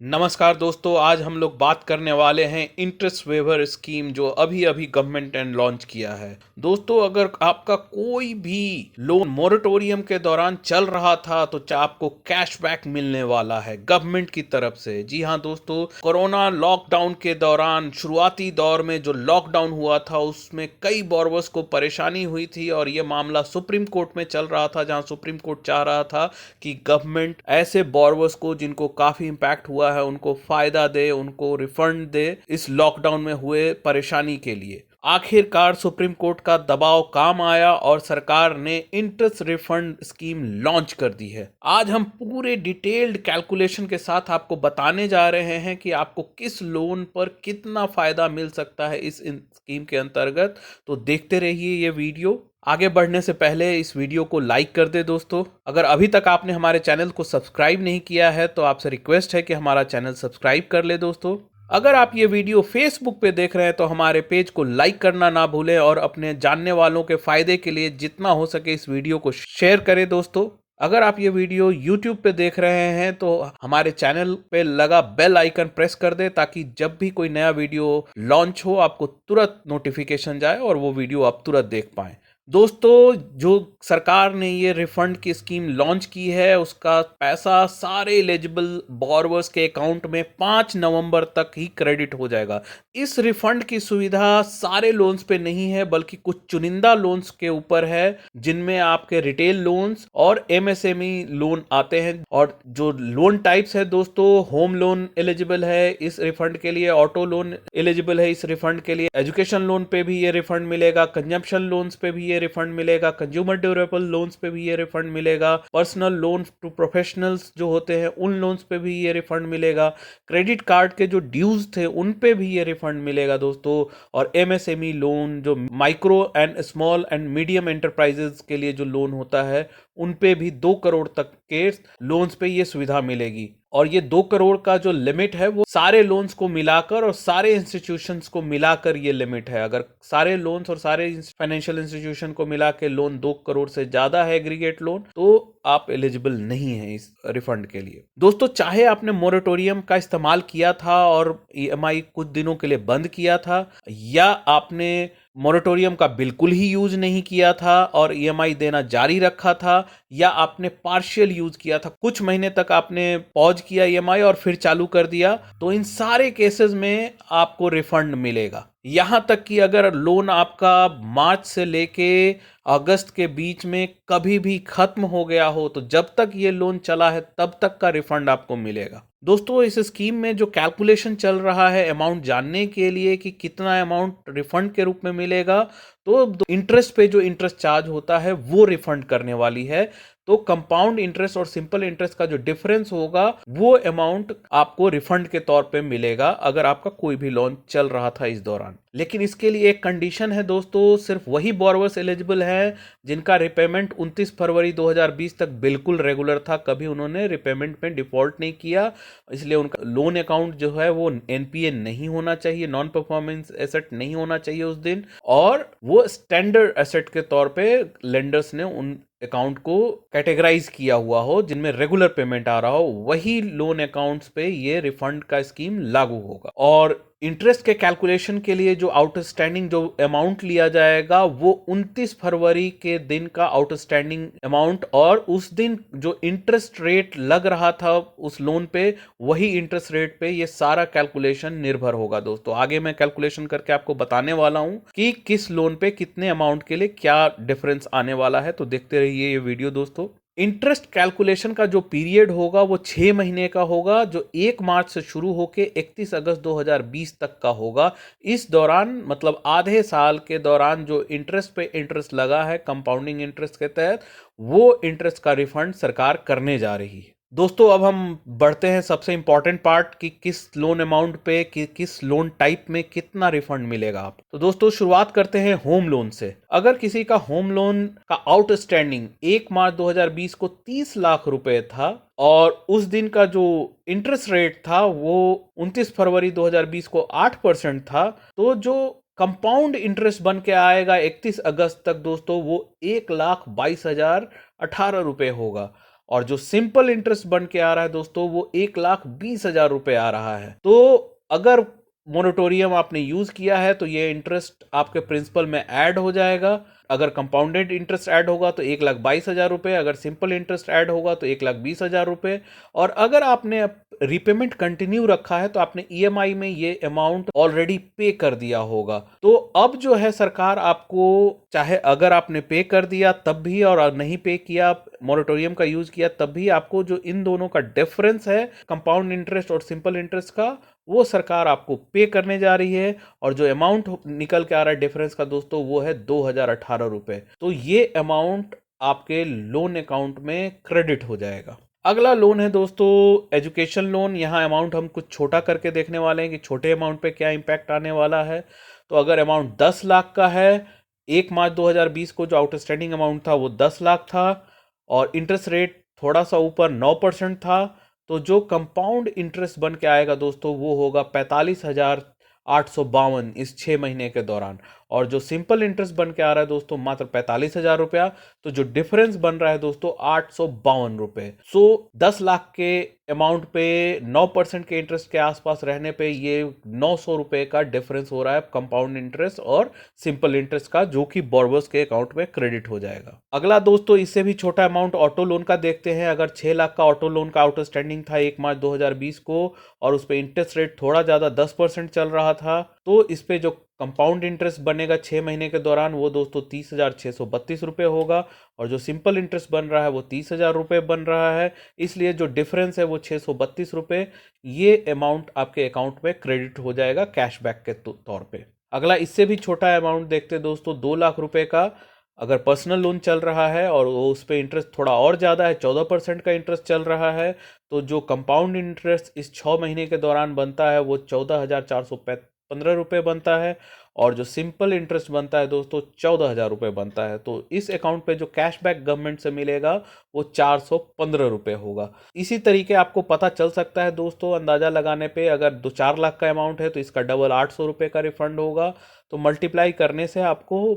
नमस्कार दोस्तों, आज हम लोग बात करने वाले हैं इंटरेस्ट वेवर स्कीम जो अभी अभी गवर्नमेंट ने लॉन्च किया है। दोस्तों, अगर आपका कोई भी लोन मोरेटोरियम के दौरान चल रहा था तो आपको कैशबैक मिलने वाला है गवर्नमेंट की तरफ से। जी हाँ दोस्तों, कोरोना लॉकडाउन के दौरान शुरुआती दौर में जो लॉकडाउन हुआ था उसमें कई बोरोवर्स को परेशानी हुई थी और ये मामला सुप्रीम कोर्ट में चल रहा था, जहां सुप्रीम कोर्ट चाह रहा था कि गवर्नमेंट ऐसे बोरोवर्स को जिनको काफी इंपैक्ट हुआ है उनको फायदा दे, उनको रिफंड दे इस लॉकडाउन में हुए परेशानी के लिए। आखिरकार सुप्रीम कोर्ट का दबाव काम आया और सरकार ने इंटरेस्ट रिफंड स्कीम लॉन्च कर दी है। आज हम पूरे डिटेल्ड कैलकुलेशन के साथ आपको बताने जा रहे हैं कि आपको किस लोन पर कितना फायदा मिल सकता है इस स्कीम के अंतर्गत। तो देखते रहिए ये वीडियो। आगे बढ़ने से पहले इस वीडियो को लाइक कर दे दोस्तों। अगर अभी तक आपने हमारे चैनल को सब्सक्राइब नहीं किया है तो आपसे रिक्वेस्ट है कि हमारा चैनल सब्सक्राइब कर ले दोस्तों। अगर आप ये वीडियो फेसबुक पे देख रहे हैं तो हमारे पेज को लाइक करना ना भूलें और अपने जानने वालों के फायदे के लिए जितना हो सके इस वीडियो को शेयर करें दोस्तों। अगर आप ये वीडियो YouTube पे देख रहे हैं तो हमारे चैनल पे लगा बेल आइकन प्रेस कर दे ताकि जब भी कोई नया वीडियो लॉन्च हो आपको तुरंत नोटिफिकेशन जाए और वो वीडियो आप तुरंत देख पाएं। दोस्तों, जो सरकार ने ये रिफंड की स्कीम लॉन्च की है उसका पैसा सारे एलिजिबल बोरोवर्स के अकाउंट में 5 नवंबर तक ही क्रेडिट हो जाएगा। इस रिफंड की सुविधा सारे लोन्स पे नहीं है बल्कि कुछ चुनिंदा लोन्स के ऊपर है, जिनमें आपके रिटेल लोन्स और एमएसएमई लोन आते हैं। और जो लोन टाइप्स है दोस्तों, होम लोन एलिजिबल है इस रिफंड के लिए, ऑटो लोन एलिजिबल है इस रिफंड के लिए, एजुकेशन लोन पे भी ये रिफंड मिलेगा, कंजम्पशन लोन्स पे भी ये रिफंड मिलेगा, कंज्यूमर ड्यूरेबल लोन्स पे भी ये रिफंड मिलेगा, पर्सनल लोन टू प्रोफेशनल्स जो होते हैं उन लोन्स पे भी ये रिफंड मिलेगा, क्रेडिट कार्ड के जो ड्यूज थे उन पे भी ये रिफंड मिलेगा दोस्तों। और एमएसएमई लोन जो micro and small and medium enterprises के लिए जो लोन होता है उन पे भी 2 करोड़ तक के लोन्स पे ये सुविधा मिलेगी। और ये 2 करोड़ का जो लिमिट है वो सारे लोन्स को मिलाकर और सारे इंस्टीट्यूशंस को मिलाकर ये लिमिट है। अगर सारे लोन्स और सारे फाइनेंशियल इंस्टीट्यूशन को मिला के लोन 2 करोड़ से ज्यादा है एग्रीगेट लोन तो आप एलिजिबल नहीं है इस रिफंड के लिए। दोस्तों, चाहे आपने मोरेटोरियम का इस्तेमाल किया था और ईएमआई कुछ दिनों के लिए बंद किया था, या आपने मोरेटोरियम का बिल्कुल ही यूज नहीं किया था और ईएमआई देना जारी रखा था, या आपने पार्शियल यूज किया था, कुछ महीने तक आपने पॉज किया ईएमआई और फिर चालू कर दिया, तो इन सारे केसेस में आपको रिफंड मिलेगा। यहां तक कि अगर लोन आपका मार्च से लेके अगस्त के बीच में कभी भी खत्म हो गया हो तो जब तक ये लोन चला है तब तक का रिफंड आपको मिलेगा। दोस्तों, इस स्कीम में जो कैलकुलेशन चल रहा है अमाउंट जानने के लिए कि कितना अमाउंट रिफंड के रूप में मिलेगा, तो इंटरेस्ट पे जो इंटरेस्ट चार्ज होता है वो रिफंड करने वाली है। तो कंपाउंड इंटरेस्ट और सिंपल इंटरेस्ट का जो डिफरेंस होगा वो अमाउंट आपको रिफंड के तौर पे मिलेगा अगर आपका कोई भी लोन चल रहा था इस दौरान। लेकिन इसके लिए एक कंडीशन है दोस्तों, सिर्फ वही बोरोवर्स एलिजिबल हैं जिनका रिपेमेंट 29 फरवरी 2020 तक बिल्कुल रेगुलर था, कभी उन्होंने रिपेमेंट में डिफॉल्ट नहीं किया, इसलिए उनका लोन अकाउंट जो है वो एनपीए नहीं होना चाहिए, नॉन परफॉर्मेंस एसेट नहीं होना चाहिए उस दिन, और वो स्टैंडर्ड एसेट के तौर पे लेंडर्स ने उन अकाउंट को कैटेगराइज किया हुआ हो जिनमें रेगुलर पेमेंट आ रहा हो, वही लोन अकाउंट्स पे ये रिफंड का स्कीम लागू होगा। और इंटरेस्ट के कैलकुलेशन के लिए जो आउटस्टैंडिंग जो अमाउंट लिया जाएगा वो 29 फरवरी के दिन का आउटस्टैंडिंग अमाउंट, और उस दिन जो इंटरेस्ट रेट लग रहा था उस लोन पे वही इंटरेस्ट रेट पे ये सारा कैलकुलेशन निर्भर होगा। दोस्तों, आगे मैं कैलकुलेशन करके आपको बताने वाला हूं कि किस लोन पे कितने अमाउंट के लिए क्या डिफरेंस आने वाला है, तो देखते रहिए ये वीडियो दोस्तों। इंटरेस्ट कैलकुलेशन का जो पीरियड होगा वो 6 महीने का होगा, जो 1 मार्च से शुरू होके 31 अगस्त 2020 तक का होगा। इस दौरान मतलब आधे साल के दौरान जो इंटरेस्ट पे इंटरेस्ट लगा है कंपाउंडिंग इंटरेस्ट के तहत, वो इंटरेस्ट का रिफंड सरकार करने जा रही है। दोस्तों, अब हम बढ़ते हैं सबसे इंपॉर्टेंट पार्ट कि किस लोन अमाउंट पे किस लोन टाइप में कितना रिफंड मिलेगा आप। तो दोस्तों, शुरुआत करते हैं होम लोन से। अगर किसी का होम लोन का आउटस्टैंडिंग 1 मार्च 2020 को 30 लाख रुपए था और उस दिन का जो इंटरेस्ट रेट था वो 29 फरवरी 2020 को 8% था, तो जो कंपाउंड इंटरेस्ट बन के आएगा 31 अगस्त तक दोस्तों वो 1,22,018 रुपए होगा। और जो सिंपल इंटरेस्ट बन के आ रहा है दोस्तों वो 1,20,000 रुपए आ रहा है। तो अगर मोरेटोरियम आपने यूज किया है तो ये इंटरेस्ट आपके प्रिंसिपल में ऐड हो जाएगा। अगर कंपाउंडेड इंटरेस्ट ऐड होगा तो 1,22,000 रुपए, अगर सिंपल इंटरेस्ट ऐड होगा तो 1,20,000 रुपए। और अगर आपने रिपेमेंट कंटिन्यू रखा है तो आपने ईएमआई में ये अमाउंट ऑलरेडी पे कर दिया होगा। तो अब जो है सरकार आपको, चाहे अगर आपने पे कर दिया तब भी और नहीं पे किया, मोरेटोरियम का यूज किया तब भी, आपको जो इन दोनों का डिफरेंस है कंपाउंड इंटरेस्ट और सिंपल इंटरेस्ट का, वो सरकार आपको पे करने जा रही है। और जो अमाउंट निकल के आ रहा है डिफरेंस का दोस्तों वो है 2,018 रुपए। तो ये अमाउंट आपके लोन अकाउंट में क्रेडिट हो जाएगा। अगला लोन है दोस्तों एजुकेशन लोन। यहाँ अमाउंट हम कुछ छोटा करके देखने वाले हैं कि छोटे अमाउंट पे क्या इंपैक्ट आने वाला है। तो अगर अमाउंट 10 लाख का है, 1 मार्च 2020 को जो आउटस्टैंडिंग अमाउंट था वो 10 लाख था और इंटरेस्ट रेट थोड़ा सा ऊपर 9% था, तो जो कंपाउंड इंटरेस्ट बन के आएगा दोस्तों वो होगा 45,852 इस 6 महीने के दौरान। और जो सिंपल इंटरेस्ट बन के आ रहा है दोस्तों मात्र 45,000 रुपया। तो जो डिफरेंस बन रहा है दोस्तों 852 रुपए। सो 10 लाख के अमाउंट पे 9% के इंटरेस्ट के आसपास रहने पे ये 900 रुपए का डिफरेंस हो रहा है कंपाउंड इंटरेस्ट और सिंपल इंटरेस्ट का, जो कि बोरोवर्स के अकाउंट में क्रेडिट हो जाएगा। अगला दोस्तों इससे भी छोटा अमाउंट ऑटो लोन का देखते हैं। अगर 6 लाख का ऑटो लोन का आउटस्टैंडिंग था 1 मार्च 2020 को और उस पर इंटरेस्ट रेट थोड़ा ज्यादा 10% चल रहा था, तो इस पे जो कंपाउंड इंटरेस्ट बनेगा 6 महीने के दौरान वो दोस्तों 30,632 रुपये होगा। और जो सिंपल इंटरेस्ट बन रहा है वो 30,000 रुपये बन रहा है। इसलिए जो डिफरेंस है वो 632 रुपये, ये अमाउंट आपके अकाउंट में क्रेडिट हो जाएगा कैशबैक के तौर पे। अगला इससे भी छोटा अमाउंट देखते हैं दोस्तों 2 लाख रुपए का। अगर पर्सनल लोन चल रहा है और उस पर इंटरेस्ट थोड़ा और ज़्यादा है, 14% का इंटरेस्ट चल रहा है, तो जो कंपाउंड इंटरेस्ट इस 6 महीने के दौरान बनता है वो 14,415 रुपये बनता है। और जो सिंपल इंटरेस्ट बनता है दोस्तों 14,000 रुपये बनता है। तो इस अकाउंट पे जो कैशबैक गवर्नमेंट से मिलेगा वो 415 रुपये होगा। इसी तरीके आपको पता चल सकता है दोस्तों अंदाजा लगाने पे, अगर 2-4 लाख का अमाउंट है तो इसका डबल 800 रुपये का रिफंड होगा। तो मल्टीप्लाई करने से आपको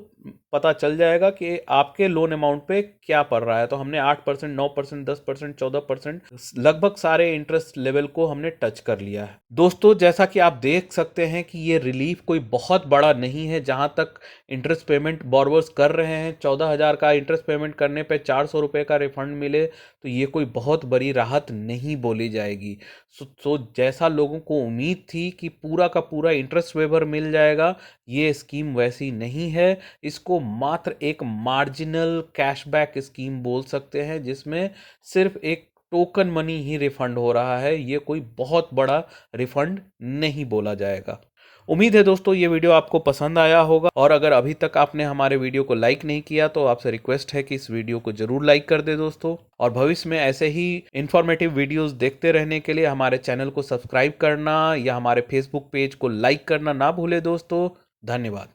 पता चल जाएगा कि आपके लोन अमाउंट पे क्या पड़ रहा है। तो हमने 8%, 9%, 10%, 14%, लगभग सारे इंटरेस्ट लेवल को हमने टच कर लिया है। दोस्तों जैसा कि आप देख सकते हैं कि ये रिलीफ कोई बहुत बड़ा नहीं है। जहां तक इंटरेस्ट पेमेंट बोरोवर्स कर रहे हैं, 14,000 का इंटरेस्ट पेमेंट करने पे 400 रुपये का रिफंड मिले, तो ये कोई बहुत बड़ी राहत नहीं बोली जाएगी। सो जैसा लोगों को उम्मीद थी कि पूरा का पूरा इंटरेस्ट वेवर मिल जाएगा, ये स्कीम वैसी नहीं है। इसको मात्र एक मार्जिनल कैशबैक स्कीम बोल सकते हैं, जिसमें सिर्फ एक टोकन मनी ही रिफंड हो रहा है। ये कोई बहुत बड़ा रिफंड नहीं बोला जाएगा। उम्मीद है दोस्तों ये वीडियो आपको पसंद आया होगा, और अगर अभी तक आपने हमारे वीडियो को लाइक नहीं किया तो आपसे रिक्वेस्ट है कि इस वीडियो को जरूर लाइक कर दे दोस्तों। और भविष्य में ऐसे ही इंफॉर्मेटिव वीडियोस देखते रहने के लिए हमारे चैनल को सब्सक्राइब करना या हमारे फेसबुक पेज को लाइक करना ना भूले दोस्तों। धन्यवाद।